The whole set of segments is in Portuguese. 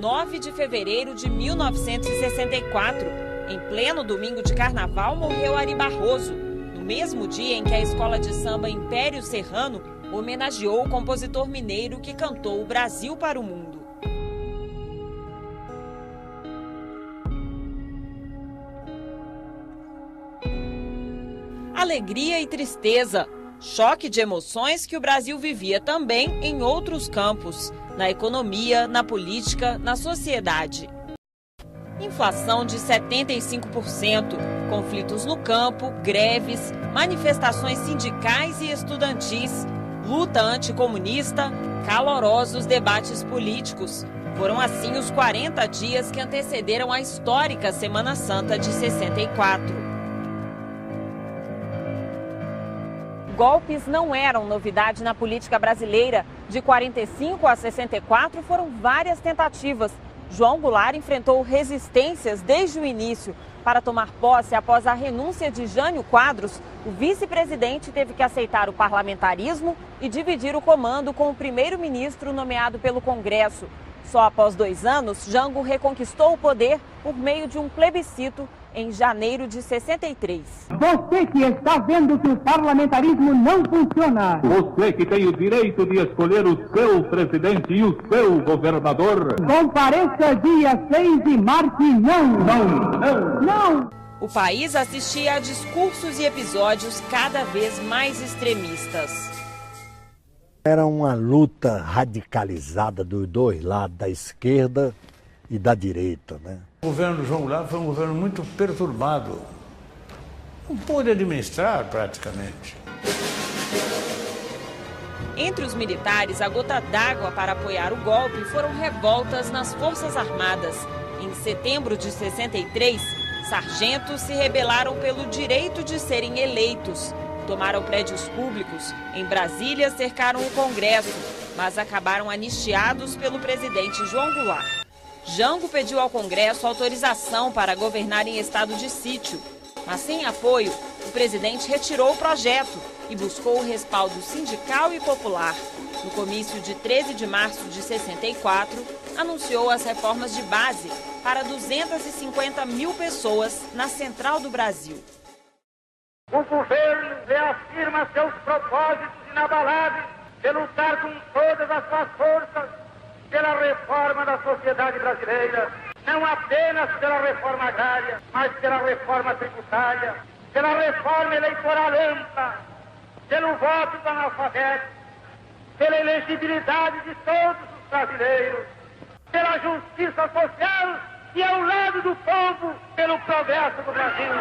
9 de fevereiro de 1964. Em pleno domingo de carnaval, morreu Ari Barroso, no mesmo dia em que a escola de samba Império Serrano homenageou o compositor mineiro que cantou o Brasil para o mundo. Alegria e tristeza, choque de emoções que o Brasil vivia também em outros campos, na economia, na política, na sociedade. Inflação de 75%, conflitos no campo, greves, manifestações sindicais e estudantis, luta anticomunista, calorosos debates políticos. Foram assim os 40 dias que antecederam a histórica Semana Santa de 64. Golpes não eram novidade na política brasileira. De 45 a 64 foram várias tentativas. João Goulart enfrentou resistências desde o início. Para tomar posse após a renúncia de Jânio Quadros, o vice-presidente teve que aceitar o parlamentarismo e dividir o comando com o primeiro-ministro nomeado pelo Congresso. Só após 2 anos, Jango reconquistou o poder por meio de um plebiscito em janeiro de 63. Você que está vendo que o parlamentarismo não funciona. Você que tem o direito de escolher o seu presidente e o seu governador. Compareça dia 6 e marque não. Não. O país assistia a discursos e episódios cada vez mais extremistas. Era uma luta radicalizada dos dois lados, da esquerda e da direita, né? O governo João Goulart foi um governo muito perturbado. Não pôde administrar praticamente. Entre os militares, a gota d'água para apoiar o golpe foram revoltas nas Forças Armadas. Em setembro de 63, sargentos se rebelaram pelo direito de serem eleitos. Tomaram prédios públicos. Em Brasília, cercaram o Congresso, mas acabaram anistiados pelo presidente João Goulart. Jango pediu ao Congresso autorização para governar em estado de sítio, mas sem apoio, o presidente retirou o projeto e buscou o respaldo sindical e popular. No comício de 13 de março de 64, anunciou as reformas de base para 250 mil pessoas na Central do Brasil. O governo reafirma seus propósitos inabaláveis de lutar com todas as suas forças pela reforma da sociedade brasileira, não apenas pela reforma agrária, mas pela reforma tributária, pela reforma eleitoral ampla, pelo voto do analfabeto, pela elegibilidade de todos os brasileiros, pela justiça social e ao lado do povo, pelo progresso do Brasil.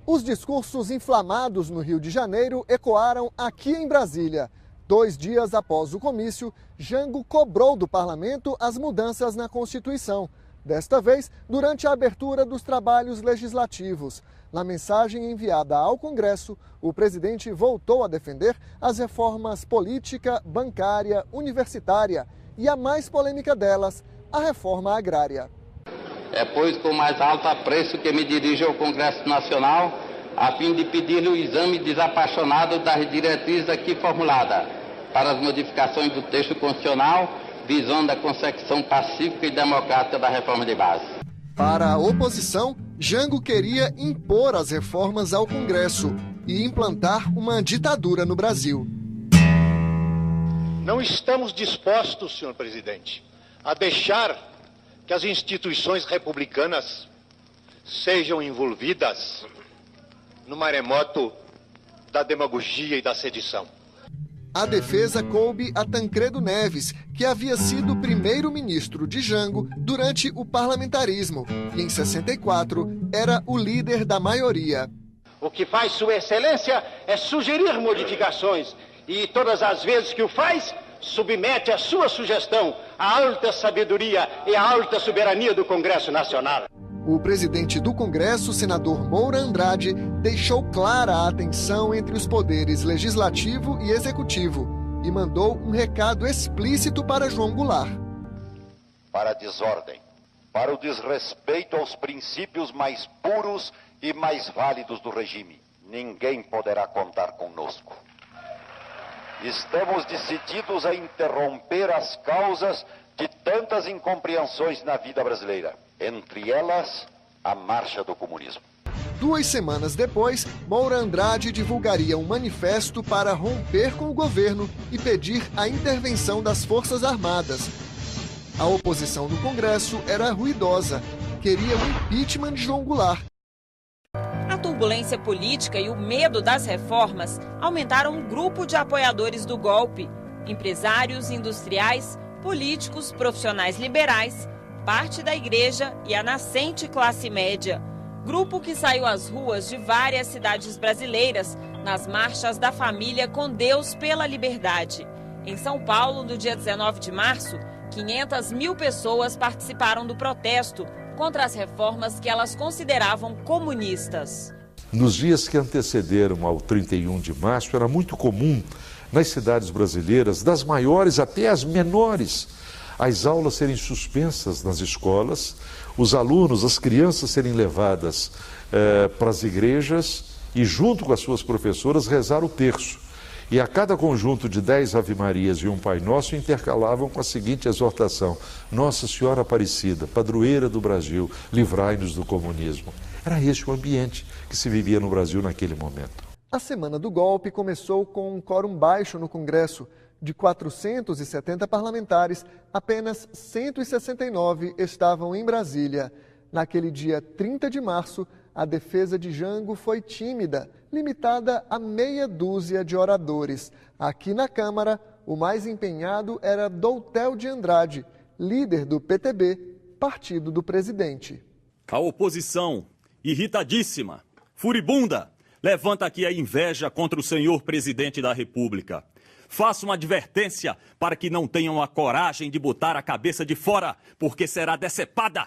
Os discursos inflamados no Rio de Janeiro ecoaram aqui em Brasília. 2 dias após o comício, Jango cobrou do parlamento as mudanças na Constituição. Desta vez, durante a abertura dos trabalhos legislativos. Na mensagem enviada ao Congresso, o presidente voltou a defender as reformas política, bancária, universitária e a mais polêmica delas, a reforma agrária. É, pois, com mais alto apreço que me dirijo ao Congresso Nacional, a fim de pedir-lhe o exame desapaixonado das diretrizes aqui formuladas, para as modificações do texto constitucional, visando a consecução pacífica e democrática da reforma de base. Para a oposição, Jango queria impor as reformas ao Congresso e implantar uma ditadura no Brasil. Não estamos dispostos, senhor presidente, a deixar que as instituições republicanas sejam envolvidas no maremoto da demagogia e da sedição. A defesa coube a Tancredo Neves, que havia sido primeiro-ministro de Jango durante o parlamentarismo e, em 64, era o líder da maioria. O que faz Sua Excelência é sugerir modificações e, todas as vezes que o faz, submete a sua sugestão à alta sabedoria e à alta soberania do Congresso Nacional. O presidente do Congresso, senador Moura Andrade, deixou clara a tensão entre os poderes legislativo e executivo e mandou um recado explícito para João Goulart. Para a desordem, para o desrespeito aos princípios mais puros e mais válidos do regime, ninguém poderá contar conosco. estamos decididos a interromper as causas de tantas incompreensões na vida brasileira, entre elas, a marcha do comunismo. 2 semanas depois, Moura Andrade divulgaria um manifesto para romper com o governo e pedir a intervenção das Forças Armadas. A oposição no Congresso era ruidosa, queria o impeachment de João Goulart. A turbulência política e o medo das reformas aumentaram um grupo de apoiadores do golpe. Empresários, industriais, políticos, profissionais liberais, parte da igreja e a nascente classe média. Grupo que saiu às ruas de várias cidades brasileiras nas marchas da família com Deus pela liberdade. Em São Paulo, no dia 19 de março, 500 mil pessoas participaram do protesto contra as reformas que elas consideravam comunistas. Nos dias que antecederam ao 31 de março, era muito comum nas cidades brasileiras, das maiores até as menores, as aulas serem suspensas nas escolas, os alunos, as crianças serem levadas para as igrejas e, junto com as suas professoras, rezar o terço. E a cada conjunto de 10 Ave-Marias e um Pai Nosso intercalavam com a seguinte exortação: Nossa Senhora Aparecida, padroeira do Brasil, livrai-nos do comunismo. Era esse o ambiente que se vivia no Brasil naquele momento. A semana do golpe começou com um quórum baixo no Congresso. De 470 parlamentares, apenas 169 estavam em Brasília. Naquele dia 30 de março, a defesa de Jango foi tímida, limitada a meia dúzia de oradores. Aqui na Câmara, o mais empenhado era Doutel de Andrade, líder do PTB, partido do presidente. A oposição, irritadíssima, furibunda, levanta aqui a inveja contra o senhor presidente da República. Faço uma advertência para que não tenham a coragem de botar a cabeça de fora, porque será decepada.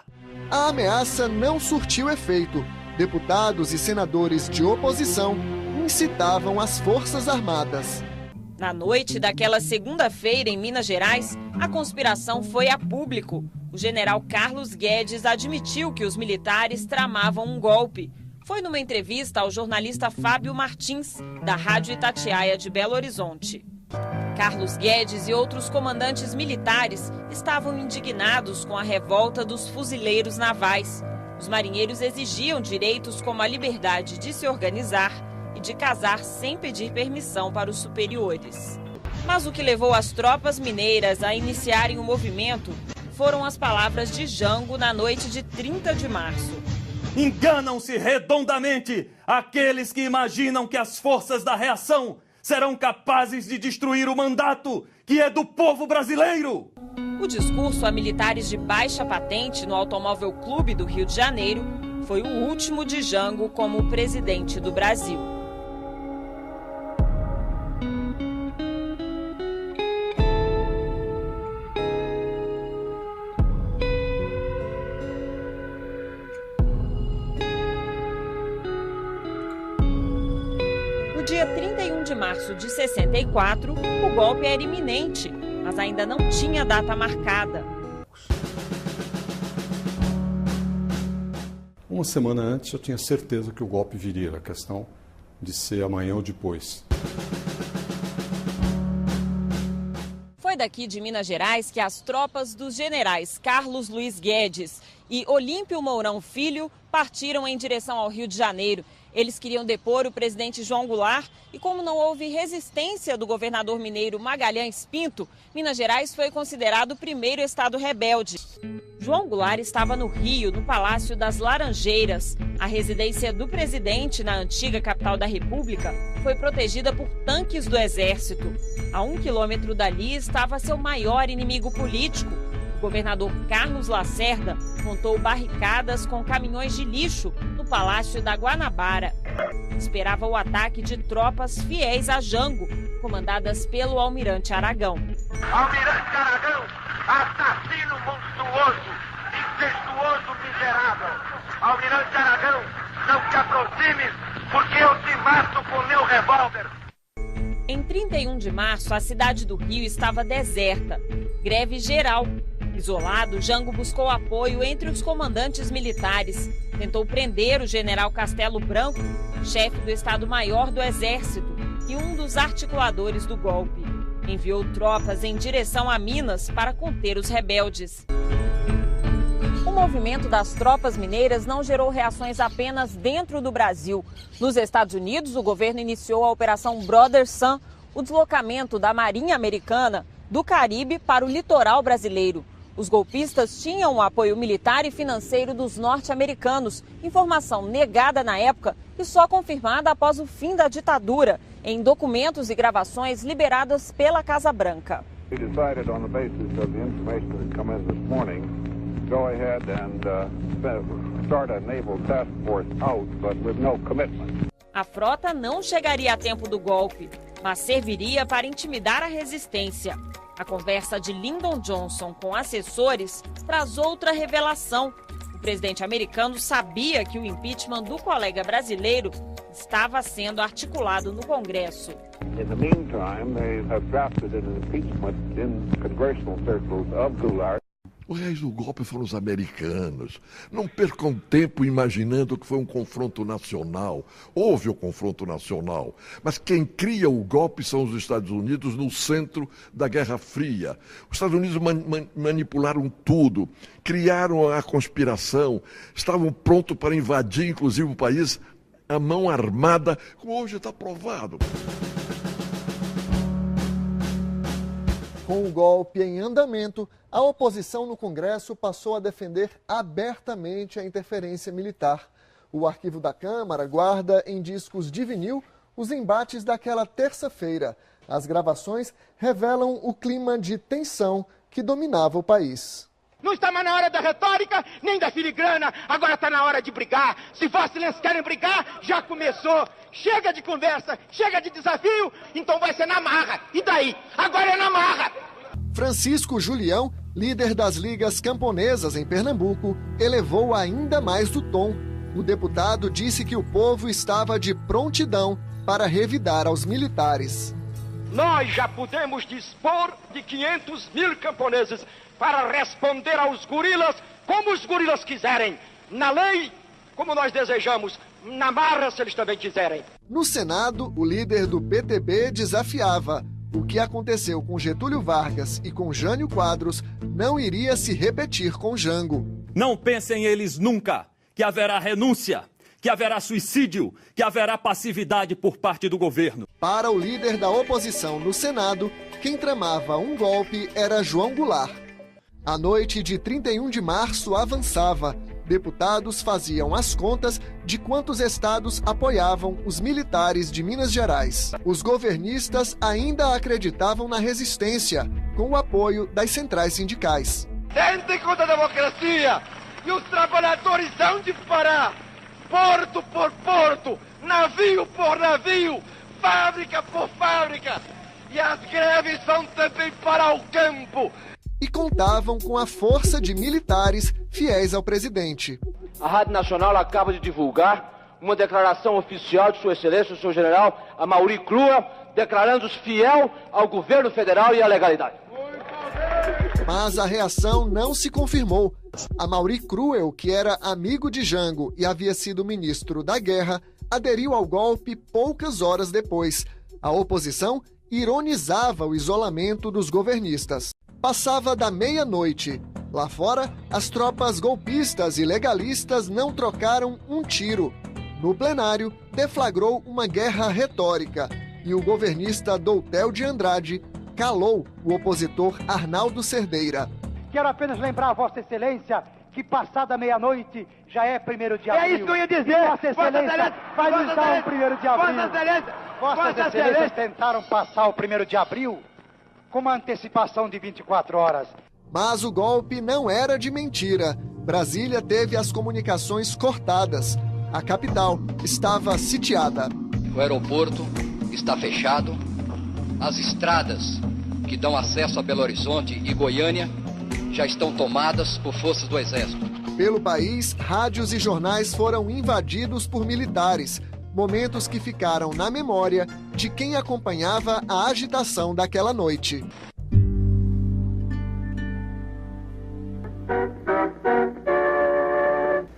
A ameaça não surtiu efeito. Deputados e senadores de oposição incitavam as Forças Armadas. Na noite daquela segunda-feira, em Minas Gerais, a conspiração foi a público. O general Carlos Guedes admitiu que os militares tramavam um golpe. Foi numa entrevista ao jornalista Fábio Martins, da Rádio Itatiaia de Belo Horizonte. Carlos Guedes e outros comandantes militares estavam indignados com a revolta dos fuzileiros navais. Os marinheiros exigiam direitos como a liberdade de se organizar e de casar sem pedir permissão para os superiores. Mas o que levou as tropas mineiras a iniciarem o movimento foram as palavras de Jango na noite de 30 de março. Enganam-se redondamente aqueles que imaginam que as forças da reação serão capazes de destruir o mandato que é do povo brasileiro. O discurso a militares de baixa patente no Automóvel Clube do Rio de Janeiro foi o último de Jango como presidente do Brasil. No dia 31 de março de 64, o golpe era iminente, mas ainda não tinha data marcada. Uma semana antes eu tinha certeza que o golpe viria, a questão de ser amanhã ou depois. Foi daqui de Minas Gerais que as tropas dos generais Carlos Luiz Guedes e Olímpio Mourão Filho partiram em direção ao Rio de Janeiro. Eles queriam depor o presidente João Goulart e, como não houve resistência do governador mineiro Magalhães Pinto, Minas Gerais foi considerado o primeiro estado rebelde. João Goulart estava no Rio, no Palácio das Laranjeiras. A residência do presidente na antiga capital da República foi protegida por tanques do Exército. A 1 quilômetro dali estava seu maior inimigo político. O governador Carlos Lacerda montou barricadas com caminhões de lixo no Palácio da Guanabara. Esperava o ataque de tropas fiéis a Jango, comandadas pelo almirante Aragão. Almirante Aragão, assassino monstruoso, incestuoso, miserável. Almirante Aragão, não te aproximes, porque eu te mato com meu revólver. Em 31 de março, a cidade do Rio estava deserta. Greve geral. Isolado, Jango buscou apoio entre os comandantes militares. Tentou prender o general Castelo Branco, chefe do Estado-Maior do Exército, e um dos articuladores do golpe. Enviou tropas em direção a Minas para conter os rebeldes. O movimento das tropas mineiras não gerou reações apenas dentro do Brasil. Nos Estados Unidos, o governo iniciou a Operação Brother Sun, o deslocamento da Marinha Americana do Caribe para o litoral brasileiro. Os golpistas tinham o apoio militar e financeiro dos norte-americanos, informação negada na época e só confirmada após o fim da ditadura, em documentos e gravações liberadas pela Casa Branca. Go ahead and start a naval task force out, but with no commitment. A frota não chegaria a tempo do golpe, mas serviria para intimidar a resistência. A conversa de Lyndon Johnson com assessores traz outra revelação. O presidente americano sabia que o impeachment do colega brasileiro estava sendo articulado no Congresso. In the meantime, they have drafted an impeachment in congressional circles of Goulart. Os reis do golpe foram os americanos. Não percam tempo imaginando que foi um confronto nacional. Houve o confronto nacional. Mas quem cria o golpe são os Estados Unidos no centro da Guerra Fria. Os Estados Unidos manipularam tudo, criaram a conspiração, estavam prontos para invadir, inclusive, o país à mão armada, como hoje está provado. Com o golpe em andamento, a oposição no Congresso passou a defender abertamente a interferência militar. O arquivo da Câmara guarda em discos de vinil os embates daquela terça-feira. As gravações revelam o clima de tensão que dominava o país. Não está mais na hora da retórica, nem da filigrana, agora está na hora de brigar. Se Vossa Excelência querem brigar, já começou. Chega de conversa, chega de desafio, então vai ser na marra. E daí? Agora é na marra. Francisco Julião, líder das ligas camponesas em Pernambuco, elevou ainda mais o tom. O deputado disse que o povo estava de prontidão para revidar aos militares. Nós já podemos dispor de 500 mil camponeses para responder aos gorilas como os gorilas quiserem. Na lei, como nós desejamos. Na marra, se eles também quiserem. No Senado, o líder do PTB desafiava. O que aconteceu com Getúlio Vargas e com Jânio Quadros não iria se repetir com Jango. Não pensem eles nunca que haverá renúncia, que haverá suicídio, que haverá passividade por parte do governo. Para o líder da oposição no Senado, quem tramava um golpe era João Goulart. A noite de 31 de março avançava. Deputados faziam as contas de quantos estados apoiavam os militares de Minas Gerais. Os governistas ainda acreditavam na resistência, com o apoio das centrais sindicais. Tentem contra a democracia e os trabalhadores hão de parar. Porto por porto, navio por navio, fábrica por fábrica. E as greves vão também para o campo. E contavam com a força de militares fiéis ao presidente. A Rádio Nacional acaba de divulgar uma declaração oficial de Sua Excelência, o senhor general Amaury Crua, declarando-se fiel ao governo federal e à legalidade. Mas a reação não se confirmou. Amaury Cruel, que era amigo de Jango e havia sido ministro da Guerra, aderiu ao golpe poucas horas depois. A oposição ironizava o isolamento dos governistas. Passava da meia-noite. Lá fora, as tropas golpistas e legalistas não trocaram um tiro. No plenário, deflagrou uma guerra retórica e o governista Doutel de Andrade calou o opositor Arnaldo Cerdeira. Quero apenas lembrar a Vossa Excelência que passada meia-noite já é 1º de abril. É isso que eu ia dizer. Vossa Excelência vai nos dar um 1º de abril. Vossas Excelências tentaram passar o 1º de abril com uma antecipação de 24 horas. Mas o golpe não era de mentira. Brasília teve as comunicações cortadas. A capital estava sitiada. O aeroporto está fechado. As estradas que dão acesso a Belo Horizonte e Goiânia já estão tomadas por forças do Exército. Pelo país, rádios e jornais foram invadidos por militares. Momentos que ficaram na memória de quem acompanhava a agitação daquela noite.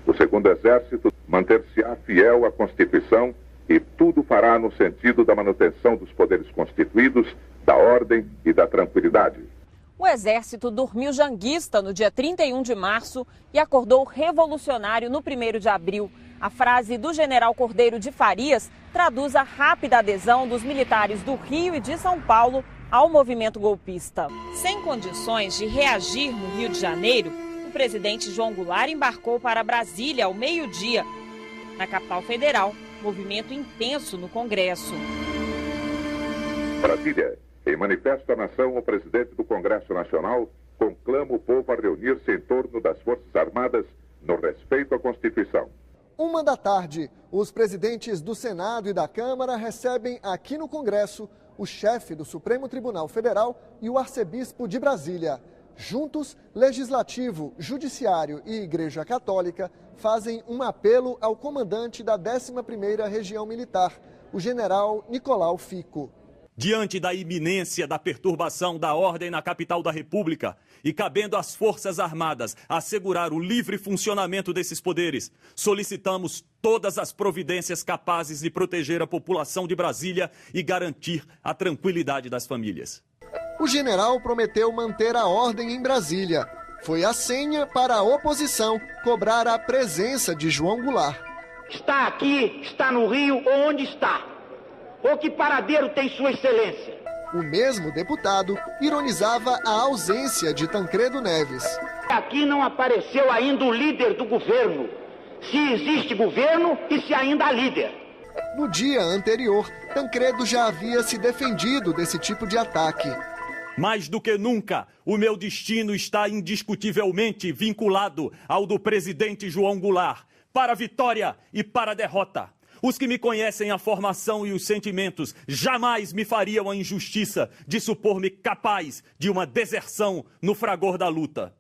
O segundo exército manter-se-á fiel à Constituição e tudo fará no sentido da manutenção dos poderes constituídos, da ordem e da tranquilidade. O Exército dormiu janguista no dia 31 de março e acordou revolucionário no 1º de abril. A frase do general Cordeiro de Farias traduz a rápida adesão dos militares do Rio e de São Paulo ao movimento golpista. Sem condições de reagir no Rio de Janeiro, o presidente João Goulart embarcou para Brasília ao meio-dia. Na capital federal, movimento intenso no Congresso. Brasília. Em manifesto à nação, o presidente do Congresso Nacional conclama o povo a reunir-se em torno das Forças Armadas no respeito à Constituição. 13h, os presidentes do Senado e da Câmara recebem aqui no Congresso o chefe do Supremo Tribunal Federal e o arcebispo de Brasília. Juntos, Legislativo, Judiciário e Igreja Católica fazem um apelo ao comandante da 11ª Região Militar, o general Nicolau Fico. Diante da iminência da perturbação da ordem na capital da República e cabendo às Forças Armadas assegurar o livre funcionamento desses poderes, solicitamos todas as providências capazes de proteger a população de Brasília e garantir a tranquilidade das famílias. O general prometeu manter a ordem em Brasília. Foi a senha para a oposição cobrar a presença de João Goulart. Está aqui, está no Rio, ou onde está? Ou que paradeiro tem Sua Excelência? O mesmo deputado ironizava a ausência de Tancredo Neves. Aqui não apareceu ainda o líder do governo. Se existe governo e se ainda há líder. No dia anterior, Tancredo já havia se defendido desse tipo de ataque. Mais do que nunca, o meu destino está indiscutivelmente vinculado ao do presidente João Goulart, para a vitória e para a derrota. Os que me conhecem a formação e os sentimentos jamais me fariam a injustiça de supor-me capaz de uma deserção no fragor da luta.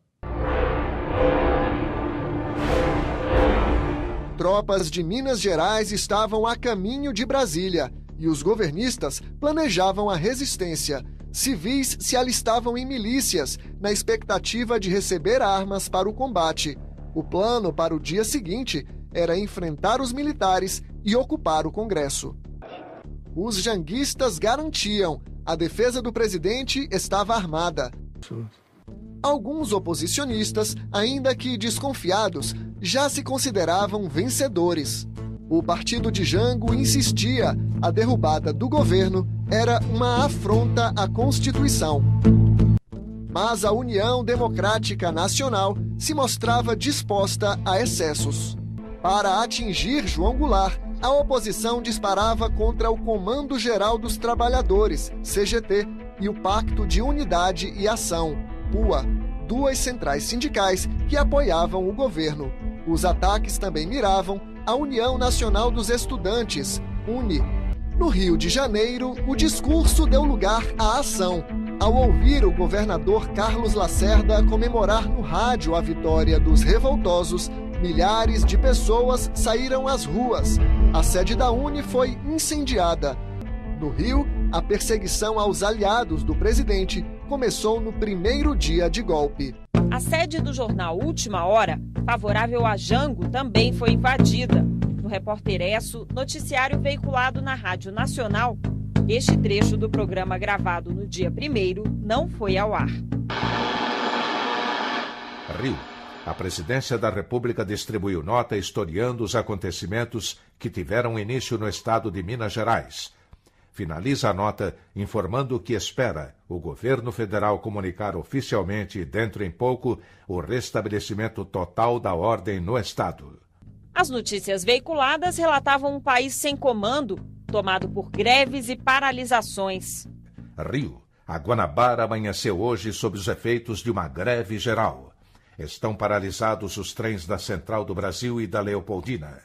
Tropas de Minas Gerais estavam a caminho de Brasília e os governistas planejavam a resistência. Civis se alistavam em milícias, na expectativa de receber armas para o combate. O plano para o dia seguinte era enfrentar os militares e ocupar o Congresso. Os janguistas garantiam: a defesa do presidente estava armada. Alguns oposicionistas, ainda que desconfiados, já se consideravam vencedores. O partido de Jango insistia: a derrubada do governo era uma afronta à Constituição. Mas a União Democrática Nacional se mostrava disposta a excessos. Para atingir João Goulart, a oposição disparava contra o Comando Geral dos Trabalhadores, CGT, e o Pacto de Unidade e Ação, PUA, duas centrais sindicais que apoiavam o governo. Os ataques também miravam a União Nacional dos Estudantes, UNE. No Rio de Janeiro, o discurso deu lugar à ação. Ao ouvir o governador Carlos Lacerda comemorar no rádio a vitória dos revoltosos, milhares de pessoas saíram às ruas. A sede da UNE foi incendiada. No Rio, a perseguição aos aliados do presidente começou no primeiro dia de golpe. A sede do jornal Última Hora, favorável a Jango, também foi invadida. No Repórter Esso, noticiário veiculado na Rádio Nacional, este trecho do programa gravado no dia 1º não foi ao ar. Rio. A Presidência da República distribuiu nota historiando os acontecimentos que tiveram início no estado de Minas Gerais. Finaliza a nota informando que espera o governo federal comunicar oficialmente, dentro em pouco, o restabelecimento total da ordem no estado. As notícias veiculadas relatavam um país sem comando, tomado por greves e paralisações. Rio. A Guanabara amanheceu hoje sob os efeitos de uma greve geral. Estão paralisados os trens da Central do Brasil e da Leopoldina.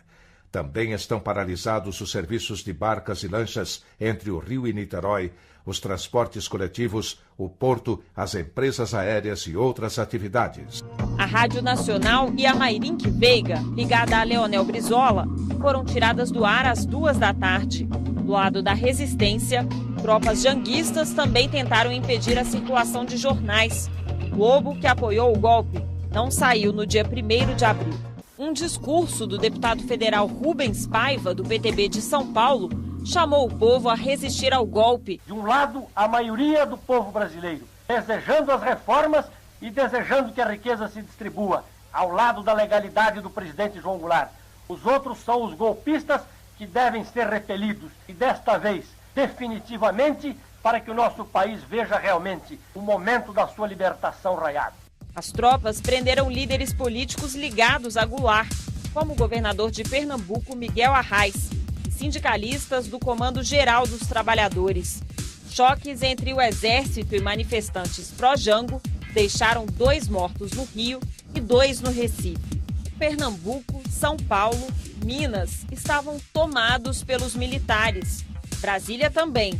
Também estão paralisados os serviços de barcas e lanchas entre o Rio e Niterói, os transportes coletivos, o porto, as empresas aéreas e outras atividades. A Rádio Nacional e a Mairink Veiga, ligada a Leonel Brizola, foram tiradas do ar às 14h. Do lado da resistência, tropas janguistas também tentaram impedir a circulação de jornais. O Globo, que apoiou o golpe, não saiu no dia 1º de abril. Um discurso do deputado federal Rubens Paiva, do PTB de São Paulo, chamou o povo a resistir ao golpe. De um lado, a maioria do povo brasileiro, desejando as reformas e desejando que a riqueza se distribua, ao lado da legalidade do presidente João Goulart. Os outros são os golpistas que devem ser repelidos, e desta vez, definitivamente, para que o nosso país veja realmente o momento da sua libertação raiado. As tropas prenderam líderes políticos ligados a Goulart, como o governador de Pernambuco, Miguel Arraes, e sindicalistas do Comando Geral dos Trabalhadores. Choques entre o exército e manifestantes pró-Jango deixaram 2 mortos no Rio e 2 no Recife. Pernambuco, São Paulo, Minas estavam tomados pelos militares. Brasília também.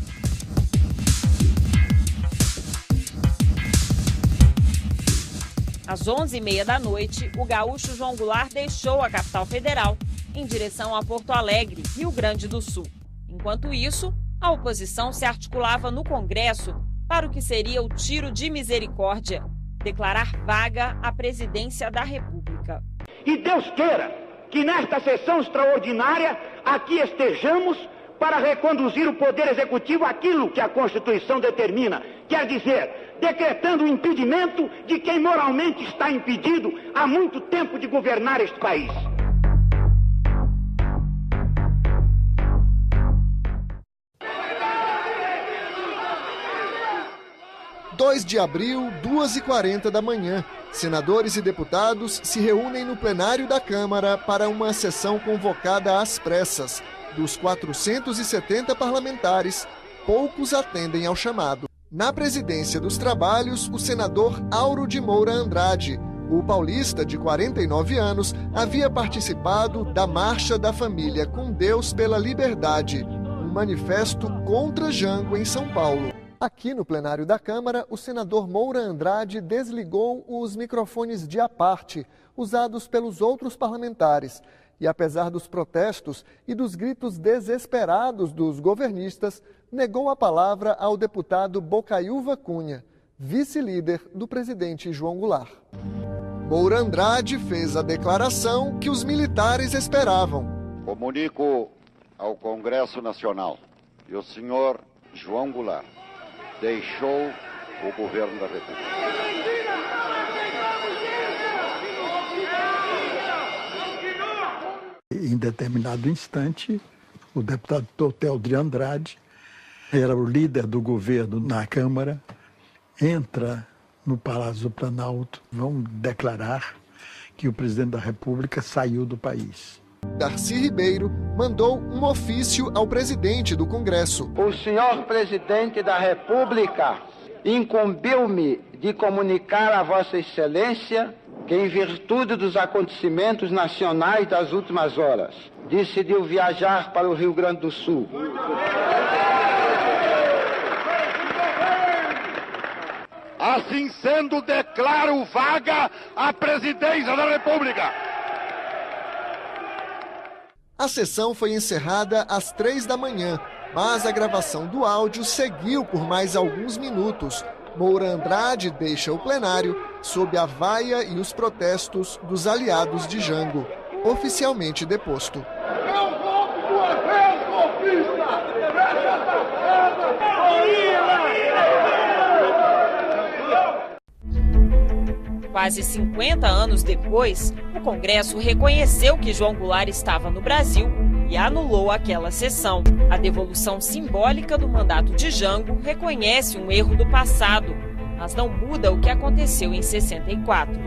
Às 11h30 da noite, o gaúcho João Goulart deixou a capital federal em direção a Porto Alegre, Rio Grande do Sul. Enquanto isso, a oposição se articulava no Congresso para o que seria o tiro de misericórdia, declarar vaga à presidência da República. E Deus queira que nesta sessão extraordinária aqui estejamos para reconduzir o Poder Executivo àquilo que a Constituição determina, quer dizer, decretando o impedimento de quem moralmente está impedido há muito tempo de governar este país. – 2 de abril, 2h40 da manhã. Senadores e deputados se reúnem no plenário da Câmara para uma sessão convocada às pressas. Dos 470 parlamentares, poucos atendem ao chamado. Na presidência dos trabalhos, o senador Auro de Moura Andrade. O paulista, de 49 anos, havia participado da Marcha da Família com Deus pela Liberdade, um manifesto contra Jango em São Paulo. Aqui no plenário da Câmara, o senador Moura Andrade desligou os microfones de à parte, usados pelos outros parlamentares. E apesar dos protestos e dos gritos desesperados dos governistas, negou a palavra ao deputado Bocaiúva Cunha, vice-líder do presidente João Goulart. Moura Andrade fez a declaração que os militares esperavam. Comunico ao Congresso Nacional que o senhor João Goulart deixou o governo da República. Em determinado instante, o deputado Totel de Andrade, era o líder do governo na Câmara, entra no Palácio do Planalto, vão declarar que o presidente da República saiu do país. Darcy Ribeiro mandou um ofício ao presidente do Congresso. O senhor presidente da República incumbiu-me de comunicar a Vossa Excelência que, em virtude dos acontecimentos nacionais das últimas horas, decidiu viajar para o Rio Grande do Sul. Assim sendo, declaro vaga a presidência da República. A sessão foi encerrada às 3 da manhã, mas a gravação do áudio seguiu por mais alguns minutos. Moura Andrade deixa o plenário sob a vaia e os protestos dos aliados de Jango, oficialmente deposto. Eu vou com sua vez, golpista! Quase 50 anos depois, o Congresso reconheceu que João Goulart estava no Brasil e anulou aquela sessão. A devolução simbólica do mandato de Jango reconhece um erro do passado, mas não muda o que aconteceu em 64.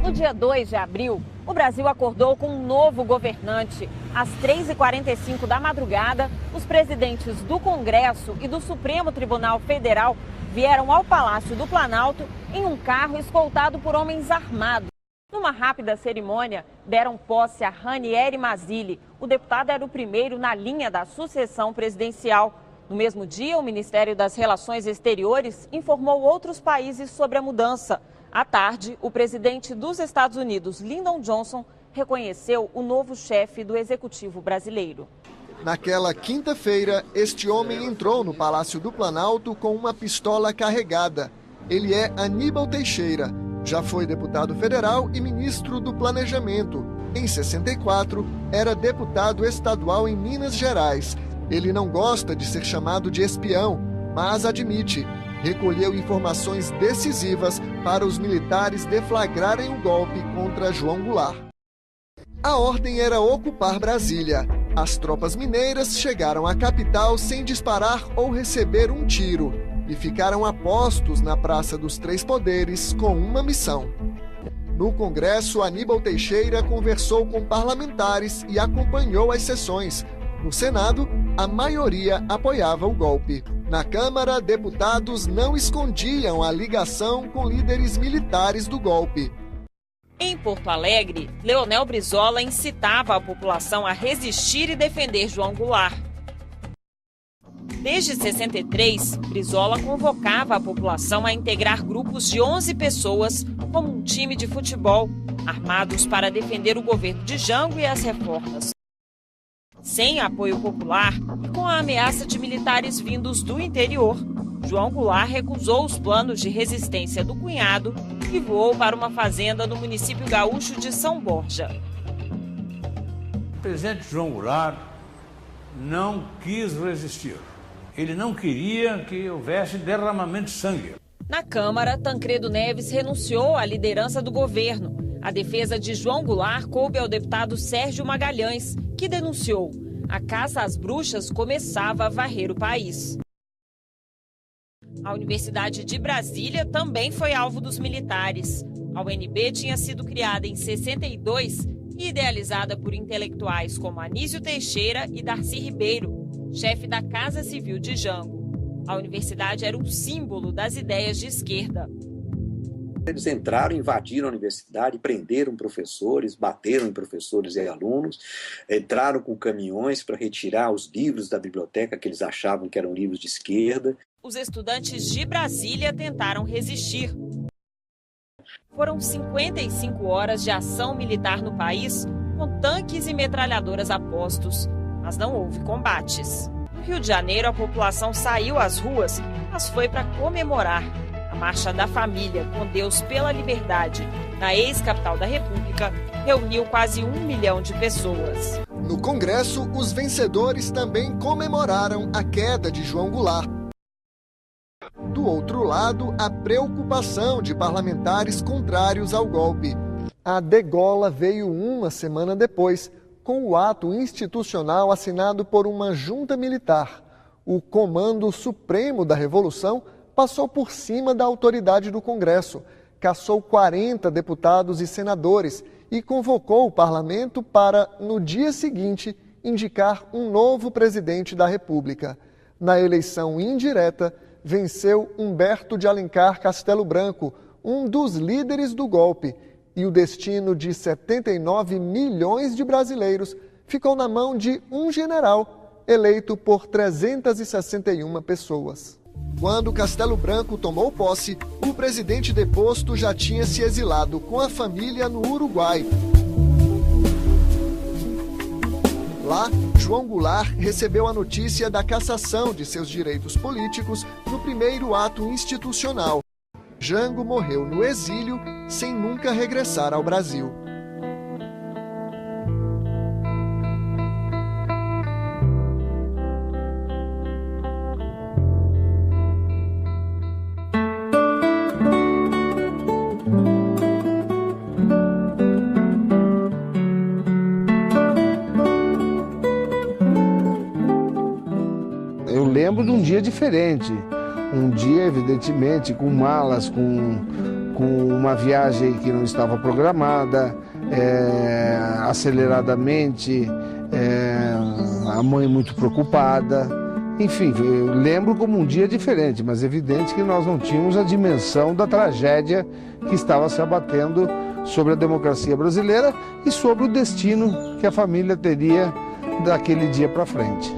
No dia 2 de abril, o Brasil acordou com um novo governante. Às 3h45 da madrugada, os presidentes do Congresso e do Supremo Tribunal Federal vieram ao Palácio do Planalto em um carro escoltado por homens armados. Numa rápida cerimônia, deram posse a Ranieri Mazzilli. O deputado era o primeiro na linha da sucessão presidencial. No mesmo dia, o Ministério das Relações Exteriores informou outros países sobre a mudança. À tarde, o presidente dos Estados Unidos, Lyndon Johnson, reconheceu o novo chefe do Executivo brasileiro. Naquela quinta-feira, este homem entrou no Palácio do Planalto com uma pistola carregada. Ele é Aníbal Teixeira. Já foi deputado federal e ministro do Planejamento. Em 64, era deputado estadual em Minas Gerais. Ele não gosta de ser chamado de espião, mas admite, recolheu informações decisivas para os militares deflagrarem o golpe contra João Goulart. A ordem era ocupar Brasília. As tropas mineiras chegaram à capital sem disparar ou receber um tiro e ficaram a postos na Praça dos Três Poderes com uma missão. No Congresso, Aníbal Teixeira conversou com parlamentares e acompanhou as sessões. No Senado, a maioria apoiava o golpe. Na Câmara, deputados não escondiam a ligação com líderes militares do golpe. Em Porto Alegre, Leonel Brizola incitava a população a resistir e defender João Goulart. Desde 63, Brizola convocava a população a integrar grupos de 11 pessoas como um time de futebol, armados para defender o governo de Jango e as reformas. Sem apoio popular e com a ameaça de militares vindos do interior, João Goulart recusou os planos de resistência do cunhado e voou para uma fazenda no município gaúcho de São Borja. O presidente João Goulart não quis resistir. Ele não queria que houvesse derramamento de sangue. Na Câmara, Tancredo Neves renunciou à liderança do governo. A defesa de João Goulart coube ao deputado Sérgio Magalhães, que denunciou: a caça às bruxas começava a varrer o país. A Universidade de Brasília também foi alvo dos militares. A UNB tinha sido criada em 62 e idealizada por intelectuais como Anísio Teixeira e Darcy Ribeiro, chefe da Casa Civil de Jango. A universidade era um símbolo das ideias de esquerda. Eles entraram, invadiram a universidade, prenderam professores, bateram em professores e alunos, entraram com caminhões para retirar os livros da biblioteca que eles achavam que eram livros de esquerda. Os estudantes de Brasília tentaram resistir. Foram 55 horas de ação militar no país, com tanques e metralhadoras a postos, mas não houve combates. No Rio de Janeiro, a população saiu às ruas, mas foi para comemorar. A Marcha da Família, com Deus pela Liberdade, na ex-capital da República, reuniu quase 1 milhão de pessoas. No Congresso, os vencedores também comemoraram a queda de João Goulart. Do outro lado, a preocupação de parlamentares contrários ao golpe. A degola veio uma semana depois, com o ato institucional assinado por uma junta militar. O Comando Supremo da Revolução passou por cima da autoridade do Congresso, cassou 40 deputados e senadores e convocou o parlamento para, no dia seguinte, indicar um novo presidente da República. Na eleição indireta, venceu Humberto de Alencar Castelo Branco, um dos líderes do golpe, e o destino de 79 milhões de brasileiros ficou na mão de um general eleito por 361 pessoas. Quando Castelo Branco tomou posse, o presidente deposto já tinha se exilado com a família no Uruguai. Lá, João Goulart recebeu a notícia da cassação de seus direitos políticos no primeiro ato institucional. Jango morreu no exílio sem nunca regressar ao Brasil. Eu lembro de um dia diferente, um dia evidentemente com malas, com uma viagem que não estava programada, aceleradamente, a mãe muito preocupada, enfim, eu lembro como um dia diferente, mas é evidente que nós não tínhamos a dimensão da tragédia que estava se abatendo sobre a democracia brasileira e sobre o destino que a família teria daquele dia para frente.